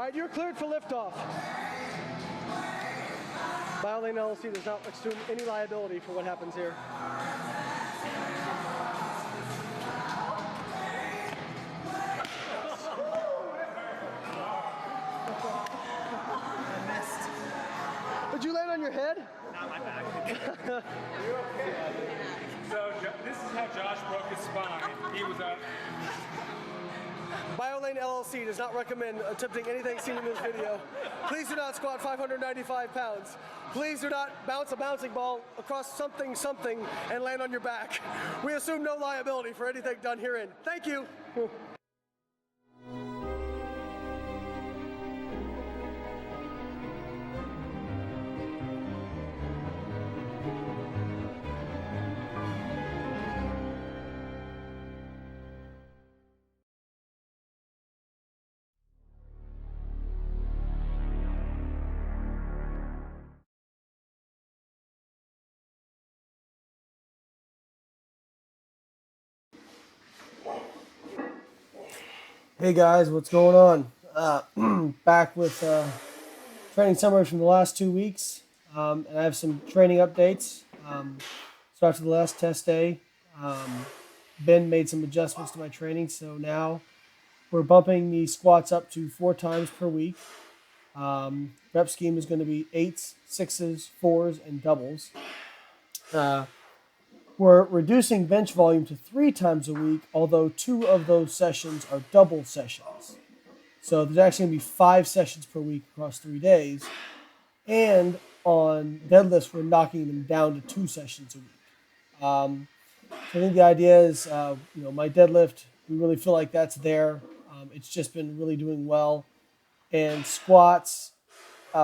right, you're cleared for liftoff. BioLayne LLC does not assume any liability for what happens here. I missed. Did you land on your head? Not my back. You're okay. So this is how Josh broke his spine. He was up. BioLayne LLC does not recommend attempting anything seen in this video. Please do not squat 595 pounds. Please do not bounce a bouncing ball across something and land on your back. We assume no liability for anything done herein. Thank you. Hey guys, what's going on? Back with training summary from the last 2 weeks, and I have some training updates. So after the last test day, Ben made some adjustments to my training, so now we're bumping the squats up to 4 times per week. Rep scheme is going to be 8s, 6s, 4s, and doubles. We're reducing bench volume to 3 times a week, although 2 of those sessions are double sessions. So there's actually going to be 5 sessions per week across 3 days. And on deadlifts, we're knocking them down to 2 sessions a week. So I think the idea is, my deadlift, we really feel like that's there. It's just been really doing well. And squats, we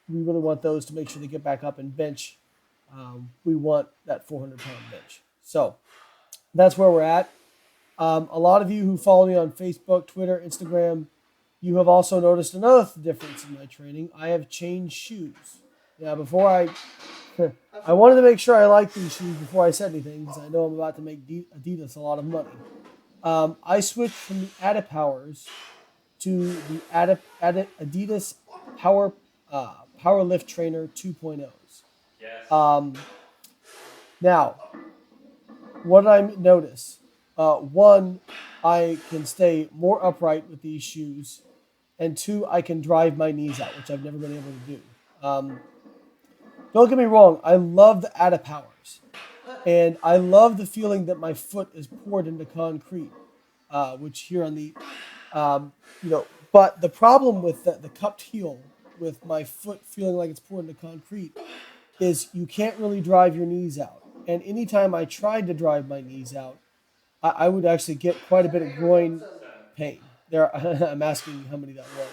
really want those to make sure they get back up, and bench. We want that 400-pound bench. So that's where we're at. A lot of you who follow me on Facebook, Twitter, Instagram, you have also noticed another difference in my training. I have changed shoes. Now, before I wanted to make sure I liked these shoes before I said anything, because I know I'm about to make Adidas a lot of money. I switched from the Adipowers to the Adidas Power Lift Trainer 2.0s. Yes. Now, what did I notice? One, I can stay more upright with these shoes, and 2, I can drive my knees out, which I've never been able to do. Don't get me wrong, I love the Adipowers, and I love the feeling that my foot is poured into concrete, which here on the, but the problem with the cupped heel, with my foot feeling like it's poured into concrete, is you can't really drive your knees out. And anytime I tried to drive my knees out, I would actually get quite a bit of groin pain. There, I'm asking how many that was.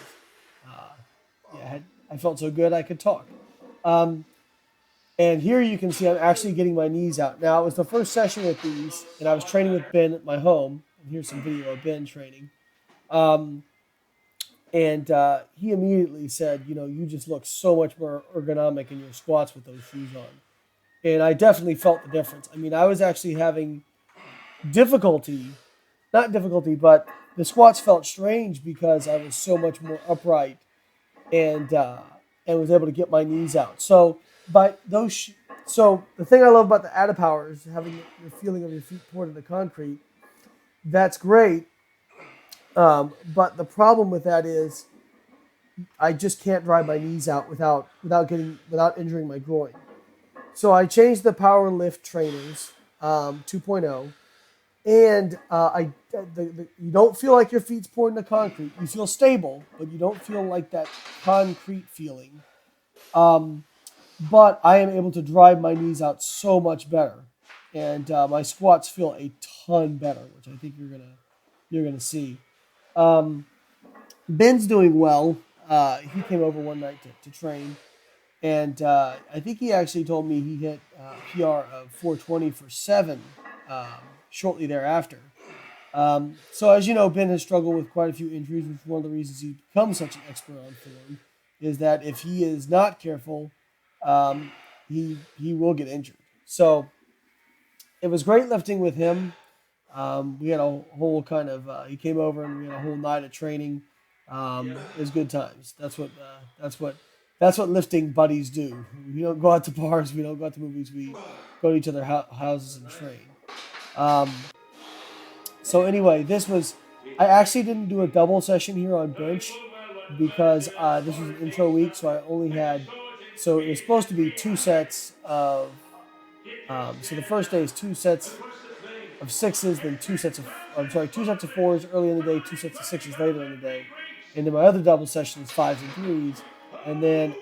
I felt so good I could talk. And here you can see I'm actually getting my knees out. Now, it was the first session with these, and I was training with Ben at my home. And here's some video of Ben training. And he immediately said, you just look so much more ergonomic in your squats with those shoes on. And I definitely felt the difference. I mean, I was actually having not difficulty, but the squats felt strange because I was so much more upright and was able to get my knees out. So so the thing I love about the Adipower is having the feeling of your feet poured into concrete. That's great. But the problem with that is I just can't drive my knees out without injuring my groin. So I changed the Power Lift Trainers 2.0, and you don't feel like your feet's poured into concrete. You feel stable, but you don't feel like that concrete feeling. But I am able to drive my knees out so much better, and my squats feel a ton better, which I think you're gonna see. Ben's doing well. He came over one night to train, and I think he actually told me he hit PR of 420 for 7 shortly thereafter. So as you know, Ben has struggled with quite a few injuries, which is one of the reasons he's become such an expert on form, is that if he is not careful, he will get injured. So it was great lifting with him. We had a whole kind of, he came over and we had a whole night of training. It was good times. That's what lifting buddies do. We don't go out to bars. We don't go out to movies. We go to each other's houses and train. Um, so anyway, this was. I actually didn't do a double session here on bench because this was an intro week, so I only had. So it was supposed to be two sets of. So the first day is two sets of sixes, then two sets of fours early in the day, two sets of sixes later in the day, and then my other double session is fives and threes, and then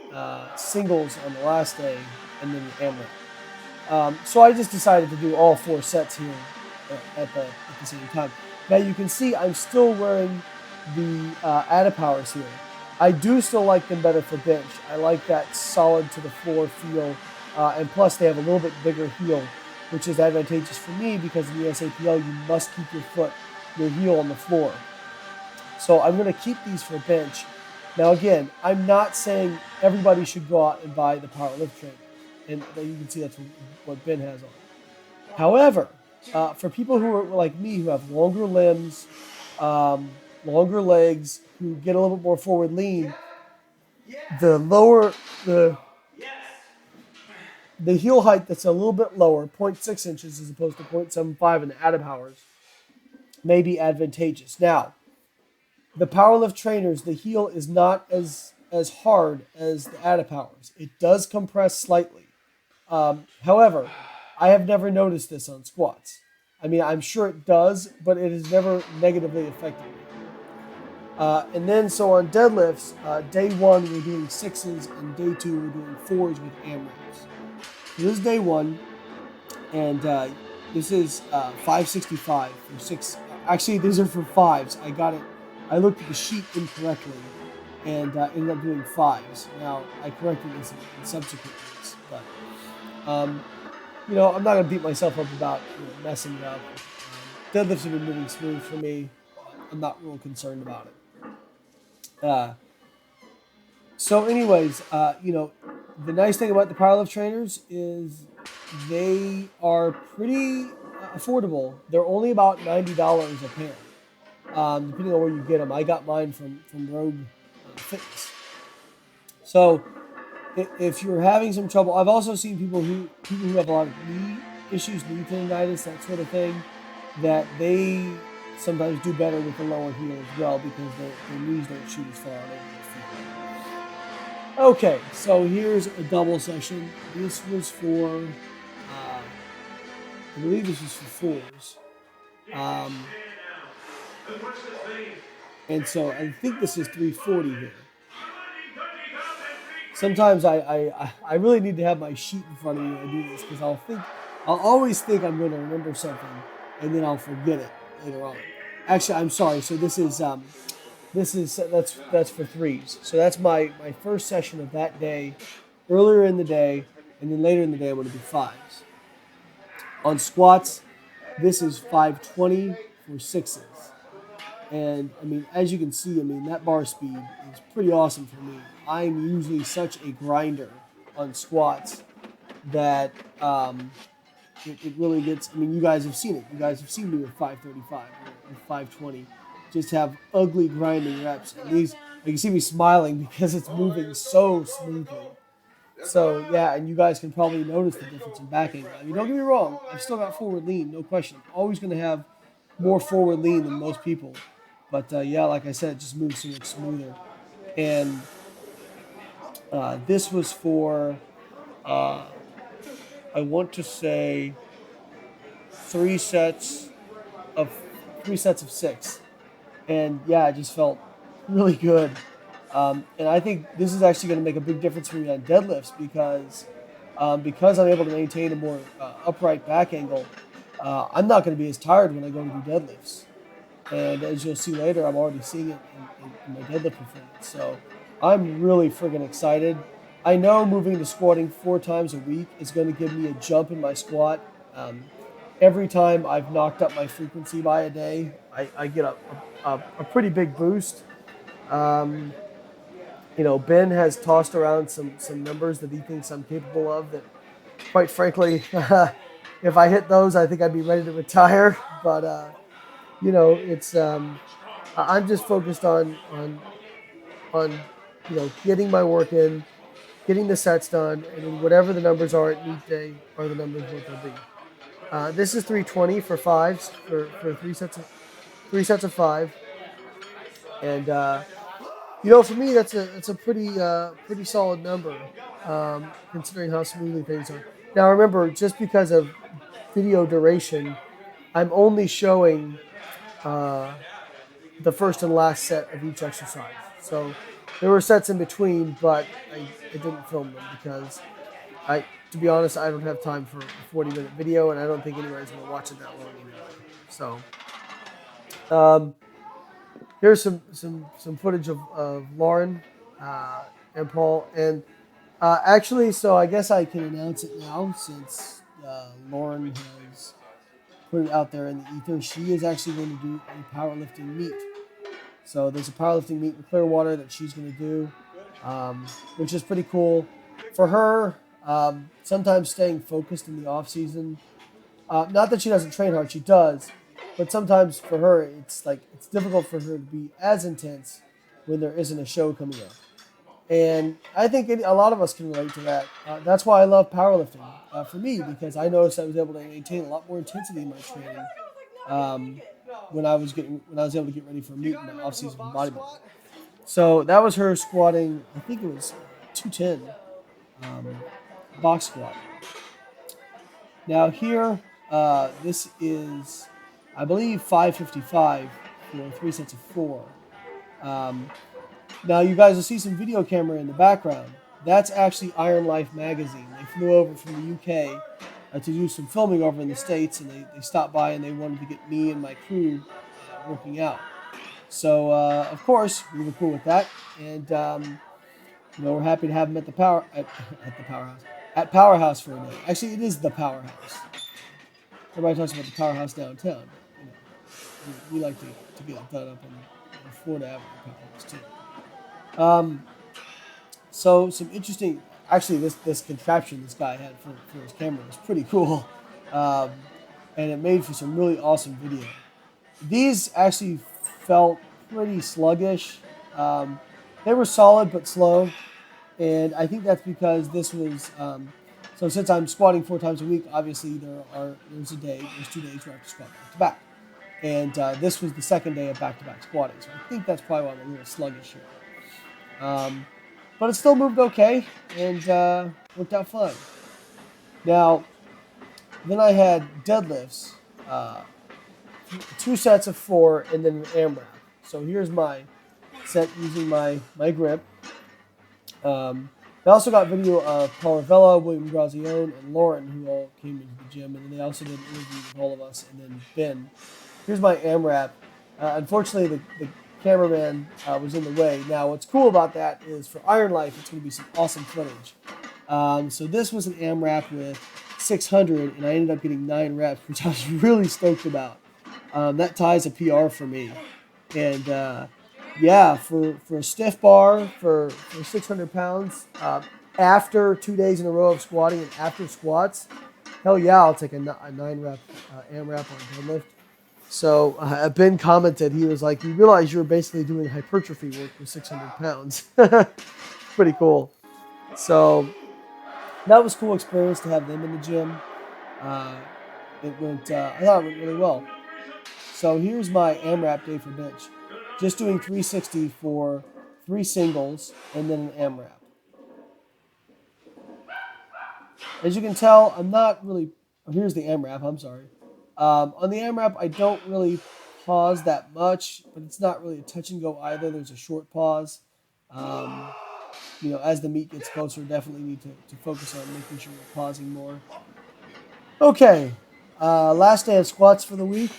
singles on the last day, and then the Amraps. So I just decided to do all four sets here at the same time. Now you can see I'm still wearing the Adipowers here. I do still like them better for bench. I like that solid to the floor feel, and plus they have a little bit bigger heel, which is advantageous for me because in the SAPL you must keep your heel on the floor. So I'm going to keep these for bench. Now again, I'm not saying everybody should go out and buy the powerlift trainer, and you can see that's what Ben has on. However, for people who are like me, who have longer limbs, longer legs, who get a little bit more forward lean, the heel height that's a little bit lower, 0.6 inches as opposed to 0.75 in the Adipowers, may be advantageous. Now, the powerlift trainers, the heel is not as hard as the Adipowers. It does compress slightly. However, I have never noticed this on squats. I mean, I'm sure it does, but it has never negatively affected me. And then, so on deadlifts, day one we're doing sixes, and day two we're doing fours with Amraps. So this is day one, and this is 565 for six. Actually, these are for fives. I looked at the sheet incorrectly, and ended up doing fives. Now, I corrected this in subsequent weeks, but I'm not going to beat myself up about messing it up. Deadlifts have been moving smooth for me. I'm not real concerned about it. So anyways, the nice thing about the powerlift trainers is they are pretty affordable. They're only about $90 a pair, depending on where you get them. I got mine from Rogue Fitness. So if you're having some trouble, I've also seen people who have a lot of knee issues, knee tendonitis, that sort of thing, that they sometimes do better with the lower heel as well because their knees don't shoot as far out over their feet. Okay, so here's a double session. This was for, I believe this was for fours. And so I think this is 340 here. Sometimes I really need to have my sheet in front of me when I do this because I'll always think I'm going to remember something and then I'll forget it later on. Actually, I'm sorry. So that's for threes. So that's my first session of that day, earlier in the day, and then later in the day I'm going to do fives. On squats, this is 520 for sixes. And I mean, as you can see, that bar speed is pretty awesome for me. I'm usually such a grinder on squats that it really gets. You guys have seen it. You guys have seen me with 535 or 520. Just have ugly grinding reps. And these, you can see me smiling because it's moving so smoothly. So yeah, and you guys can probably notice the difference in back angle. Don't get me wrong. I've still got forward lean, no question. I'm always going to have more forward lean than most people. But yeah, like I said, it just moves so much smoother. And this was for, I want to say, three sets of six. And yeah, it just felt really good. And I think this is actually going to make a big difference for me on deadlifts because I'm able to maintain a more upright back angle. I'm not going to be as tired when I go to do deadlifts. And as you'll see later, I'm already seeing it in my deadlift performance. So I'm really friggin' excited. I know moving to squatting 4 times a week is going to give me a jump in my squat. Every time I've knocked up my frequency by a day, I get a pretty big boost. Ben has tossed around some numbers that he thinks I'm capable of that, quite frankly, if I hit those, I think I'd be ready to retire. But, it's I'm just focused on on getting my work in, getting the sets done, and then whatever the numbers are at meet day are the numbers what they'll be. This is 320 for fives for three sets of five, and for me that's a pretty solid number, considering how smoothly things are. Now remember, just because of video duration, I'm only showing the first and last set of each exercise. So there were sets in between, but I didn't film them because to be honest, I don't have time for a 40-minute video, and I don't think anybody's going to watch it that long anyway. So here's some footage of Lauren and Paul, and actually, so I guess I can announce it now since Lauren has put it out there in the ether. She is actually going to do a powerlifting meet. So there's a powerlifting meet in Clearwater that she's going to do, which is pretty cool. For her, sometimes staying focused in the off season, not that she doesn't train hard, she does, but sometimes for her it's difficult for her to be as intense when there isn't a show coming up. And I think a lot of us can relate to that. That's why I love powerlifting for me, because I noticed I was able to maintain a lot more intensity in my training when I was able to get ready for a meet in my off-season bodybuilding. So that was her squatting. I think it was 210 box squat. Now here, this is, I believe, 555 for 3 sets of 4. Now you guys will see some video camera in the background. That's actually Iron Life magazine. They flew over from the UK to do some filming over in the States, and they stopped by and they wanted to get me and my crew working out. So of course we were cool with that, and we're happy to have them at the Powerhouse for a day. Actually, it is the Powerhouse. Everybody talks about the Powerhouse downtown, but we like to get it done up in Florida Avenue Powerhouse too. So some interesting, actually this contraption this guy had for his camera was pretty cool, and it made for some really awesome video. These actually felt pretty sluggish. They were solid but slow, and I think that's because this was, so since I'm squatting 4 times a week, obviously there's 2 days where I have to squat back to back. And this was the second day of back-to-back squatting, so I think that's probably why I'm a little sluggish here. But it still moved okay, and worked out fine. Now, then I had deadlifts, 2 sets of 4, and then an Amrap. So here's my set using my grip. I also got video of Paul Ravella, William Grazione, and Lauren, who all came into the gym, and then they also did an interview with all of us, and then Ben. Here's my Amrap. Unfortunately, the cameraman was in the way. Now, what's cool about that is for Iron Life, it's going to be some awesome footage. So this was an Amrap with 600, and I ended up getting 9 reps, which I was really stoked about. That ties a PR for me. And yeah, for a stiff bar, for 600 pounds, after 2 days in a row of squatting and after squats, hell yeah, I'll take a 9 rep Amrap on deadlift. So Ben commented, he was like, you realize you were basically doing hypertrophy work with 600 pounds. Pretty cool. So that was a cool experience to have them in the gym. I thought it went really well. So here's my Amrap day for bench. Just doing 360 for 3 singles and then an Amrap. As you can tell, I'm not really, here's the Amrap, I'm sorry. On the Amrap, I don't really pause that much, but it's not really a touch and go either. There's a short pause. As the meet gets closer, definitely need to focus on making sure we're pausing more. Okay, last day of squats for the week.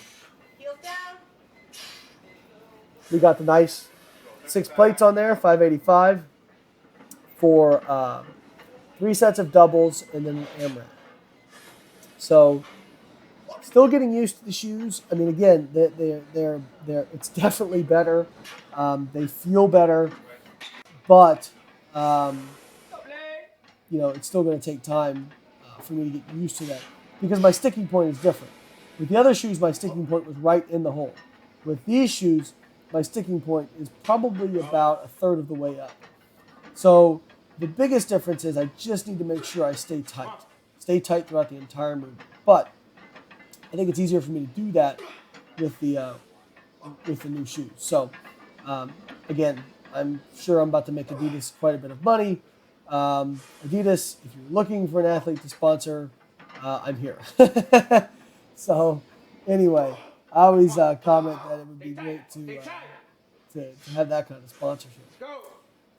We got the nice 6 plates on there, 585 for 3 sets of doubles and then an Amrap. So still getting used to the shoes. I mean, again, they're it's definitely better. They feel better, but it's still going to take time for me to get used to that because my sticking point is different. With the other shoes, my sticking point was right in the hole. With these shoes, my sticking point is probably about a third of the way up. So the biggest difference is I just need to make sure I stay tight throughout the entire movement. But I think it's easier for me to do that with the new shoes. So again, I'm sure I'm about to make Adidas quite a bit of money. Adidas, if you're looking for an athlete to sponsor, I'm here. So anyway, I always comment that it would be great to have that kind of sponsorship.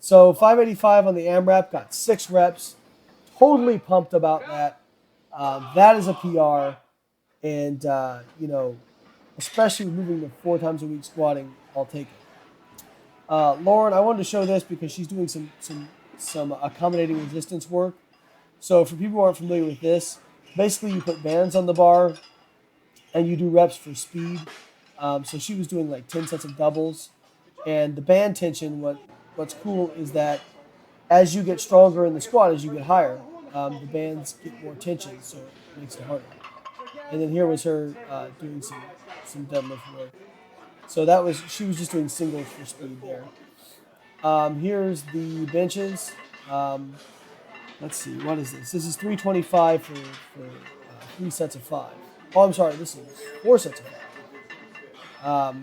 So 585 on the AMRAP, got 6 reps. Totally pumped about that. That is a PR, and especially moving to 4 times a week squatting, I'll take it. Lauren, I wanted to show this because she's doing some accommodating resistance work. So for people who aren't familiar with this, basically you put bands on the bar and you do reps for speed. So she was doing like 10 sets of doubles, and the band tension. What's cool is that as you get stronger in the squat, as you get higher, the bands get more tension, so it makes it harder. And then here was her doing some deadlift work. So she was just doing singles for speed there. Here's the benches. Let's see, what is this? This is 325 for 3 sets of 5. Oh, I'm sorry, this is 4 sets of 5.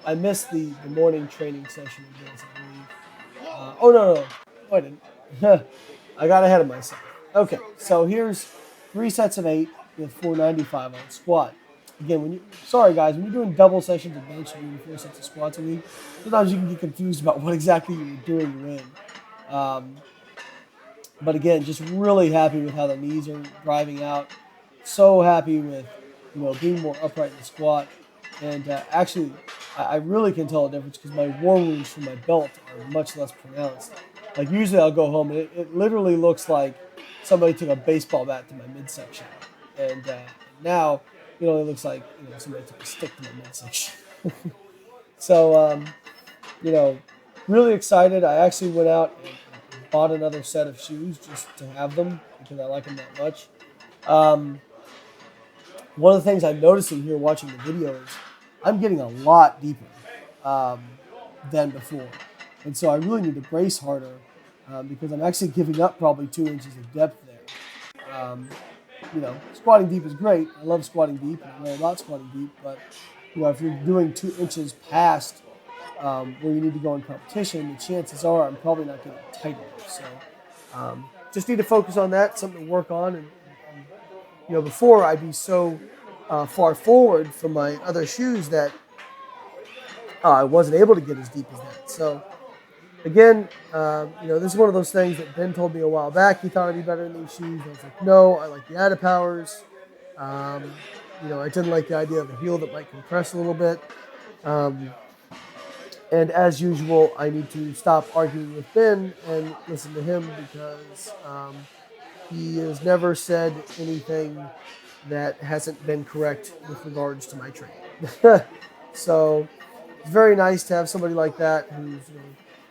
I missed the morning training session of this, I believe. No, I didn't. I got ahead of myself. Okay, so here's 3 sets of 8 with 495 on squat. Again, when you're doing double sessions of bench and doing 4 sets of squats a week, sometimes you can get confused about what exactly you're doing when. But again, just really happy with how the knees are driving out. So happy with being more upright in the squat. And actually, I really can tell a difference because my warm wounds from my belt are much less pronounced. Like usually I'll go home and it literally looks like somebody took a baseball bat to my midsection. And now it only looks like somebody took a stick to my midsection. So, really excited. I actually went out and bought another set of shoes just to have them because I like them that much. One of the things I'm noticing here watching the video is I'm getting a lot deeper than before. And so I really need to brace harder because I'm actually giving up probably 2 inches of depth there. Squatting deep is great. I love squatting deep, and I know about squatting deep, but if you're doing 2 inches past where you need to go in competition, the chances are I'm probably not getting tighter. So just need to focus on that, something to work on. And before I'd be so far forward from my other shoes that I wasn't able to get as deep as that. So again, this is one of those things that Ben told me a while back. He thought I'd be better in these shoes. I was like, no, I like the Adipowers. I didn't like the idea of a heel that might compress a little bit. And as usual, I need to stop arguing with Ben and listen to him because he has never said anything that hasn't been correct with regards to my training. So it's very nice to have somebody like that who's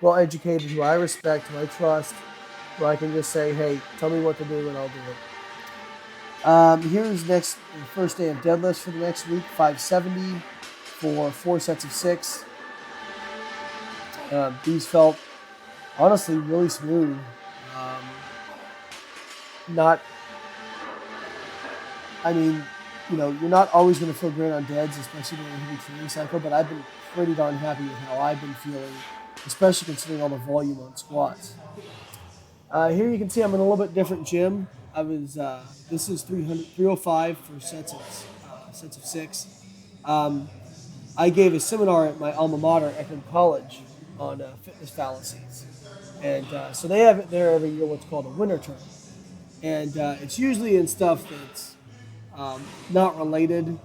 well educated, who I respect, who I trust, who I can just say, hey, tell me what to do and I'll do it. Here's the first day of deadlifts for the next week, 570 for 4 sets of 6. These felt honestly really smooth. You're not always going to feel great on deads, especially during a heavy training cycle, but I've been pretty darn happy with how I've been feeling, especially considering all the volume on squats. Here you can see I'm in a little bit different gym. This is 305 for sets of 6. I gave a seminar at my alma mater, Eckerd College, on fitness fallacies. And so they have it there every year, what's called a winter term. And it's usually in stuff that's not related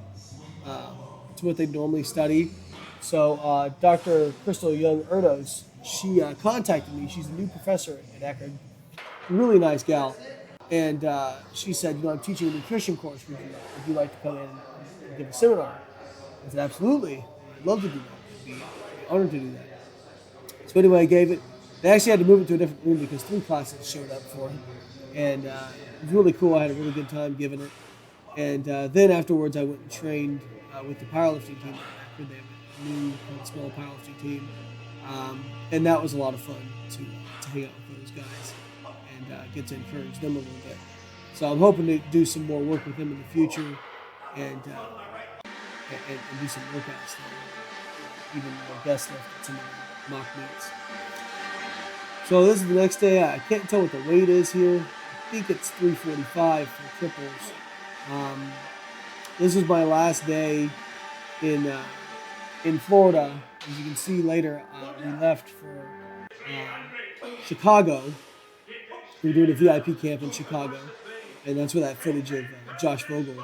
to what they normally study. So Dr. Crystal Young-Erdos, she contacted me. She's a new professor at Eckerd, really nice gal. And she said, I'm teaching a nutrition course. Would you like to come in and give a seminar? I said, absolutely. I'd love to do that. I'd be honored to do that. So anyway, I gave it. They actually had to move it to a different room because 3 classes showed up for it. And it was really cool. I had a really good time giving it. And then afterwards, I went and trained with the powerlifting team. They have new kind of small powerlifting team, and that was a lot of fun to hang out with those guys and get to encourage them a little bit. So I'm hoping to do some more work with them in the future and do some workouts there, even more guest lift at some of the mock meets. So this is the next day. I can't tell what the weight is here. I think it's 345 for triples. This is my last day in Florida. As you can see later, we left for Chicago. We were doing a VIP camp in Chicago, and that's where that footage of Josh Vogel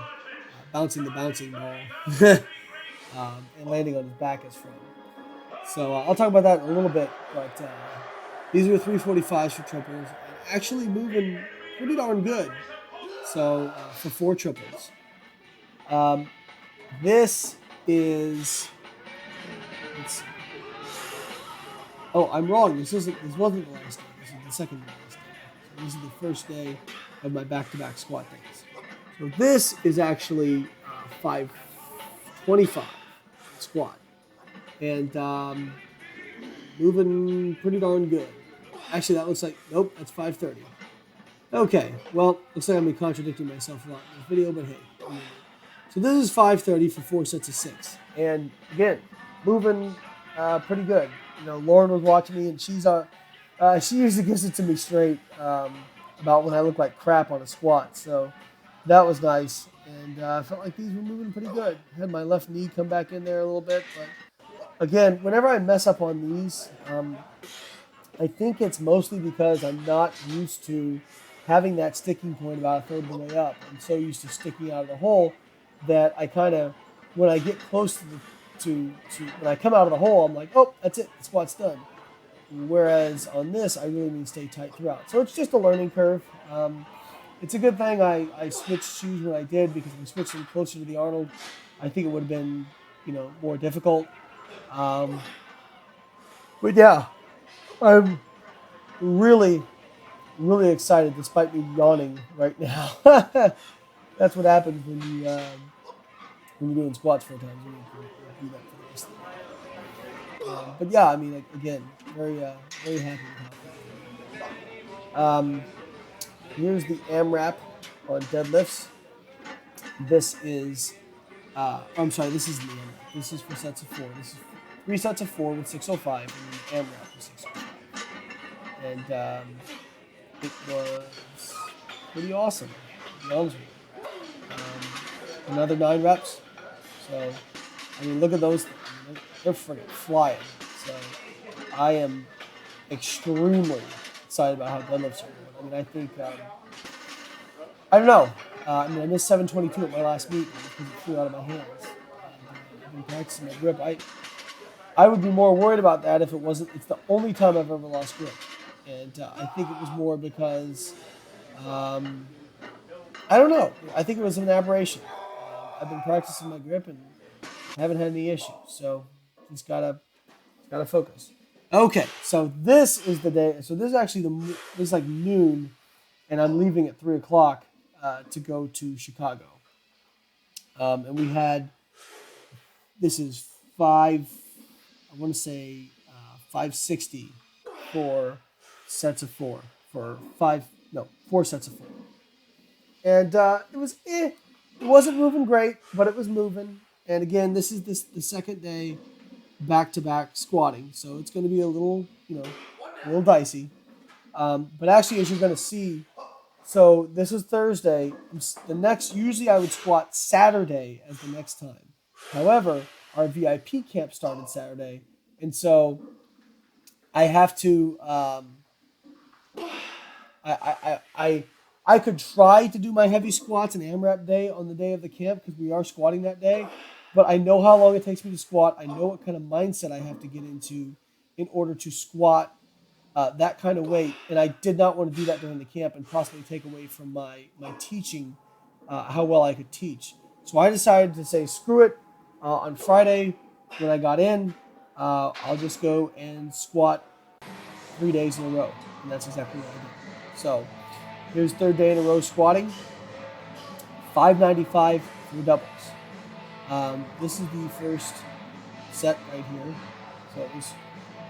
bouncing the bouncing ball and landing on his back is from. So I'll talk about that in a little bit, but these are 345s for triples, and actually moving pretty darn good. So for 4 triples. This is, let's see. Oh, I'm wrong. This wasn't the last day. This is the second to last day. So this is the first day of my back-to-back squat days. So this is actually 525 squat, and moving pretty darn good. Actually, that looks like, nope, that's 530. Okay, well, looks like I'm going to be contradicting myself a lot in this video, but hey. So this is 530 for 4 sets of 6. And again, moving pretty good. You know, Lauren was watching me, and she usually gives it to me straight about when I look like crap on a squat. So that was nice. And I felt like these were moving pretty good. Had my left knee come back in there a little bit. But again, whenever I mess up on these, I think it's mostly because I'm not used to having that sticking point about a third of the way up. I'm so used to sticking out of the hole that I kind of, when I get close to when I come out of the hole, I'm like, oh, that's it, the squat's done. Whereas on this, I really need to stay tight throughout. So it's just a learning curve. It's a good thing I switched shoes when I did, because if we switched them closer to the Arnold, I think it would have been, more difficult. But yeah, I'm really excited despite me yawning right now. That's what happens when you're doing squats 4 times a week. You do that for the rest of the day. But yeah, I mean, again, very happy with how it. Here's the Amrap on deadlifts. This is, this isn't the Amrap. This is for sets of 4. This is 3 sets of 4 with 605, and then the Amrap with 605. And it was pretty awesome, to be honest with you. Another 9 reps. So, I mean, look at those. They're freaking flying. So, I am extremely excited about how deadlifts are going. I mean, I think, I don't know. I missed 722 at my last meet because it flew out of my hands. I've been practicing my grip. I would be more worried about that if it's the only time I've ever lost grip. And I think it was more because, I don't know. I think it was an aberration. I've been practicing my grip and haven't had any issues. So just gotta focus. Okay, so this is the day. So this is actually this is like noon, and I'm leaving at 3 o'clock to go to Chicago. And we had, this is 560 for sets of 4 for 4 sets of 4. And it was It wasn't moving great, but it was moving. And again, this is the second day back-to-back squatting, so it's going to be a little dicey. But actually, as you're going to see, so this is Thursday. Usually I would squat Saturday as the next time. However, our VIP camp started Saturday, and so I have to. I could try to do my heavy squats and AMRAP day on the day of the camp because we are squatting that day, but I know how long it takes me to squat. I know what kind of mindset I have to get into in order to squat that kind of weight, and I did not want to do that during the camp and possibly take away from my teaching, how well I could teach. So I decided to say, screw it. On Friday, when I got in, I'll just go and squat 3 days in a row, and that's exactly what I did. So here's 3rd day in a row squatting, 595 for the doubles. This is the first set right here.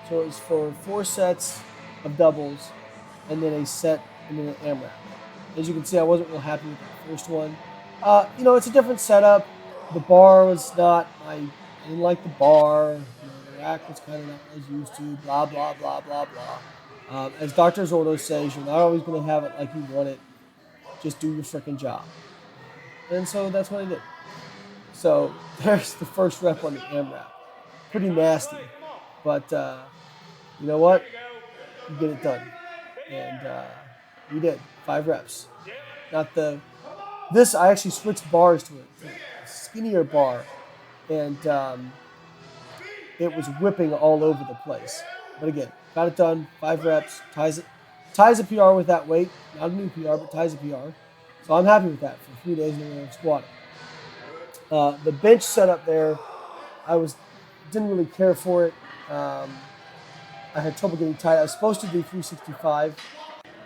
So it was for 4 sets of doubles, and then a set, and then an AMRAP. As you can see, I wasn't real happy with the first one. It's a different setup. The bar was not, I didn't like the bar. The rack was kind of not what I was used to, blah, blah, blah, blah, blah. As Dr. Zordo says, you're not always going to have it like you want it. Just do your freaking job. And so that's what I did. So there's the first rep on the AMRAP. Pretty nasty. But you know what? You get it done. And we did. 5 reps. This, I actually switched bars to a skinnier bar. And it was whipping all over the place. But again, got it done. 5 reps. Ties a PR with that weight. Not a new PR, but ties a PR. So I'm happy with that for 3 days in a row of squatting. The bench setup there, didn't really care for it. I had trouble getting tight. I was supposed to do 365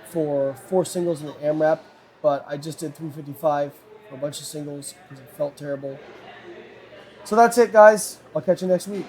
for 4 singles in the AMRAP, but I just did 355 for a bunch of singles because it felt terrible. So that's it, guys. I'll catch you next week.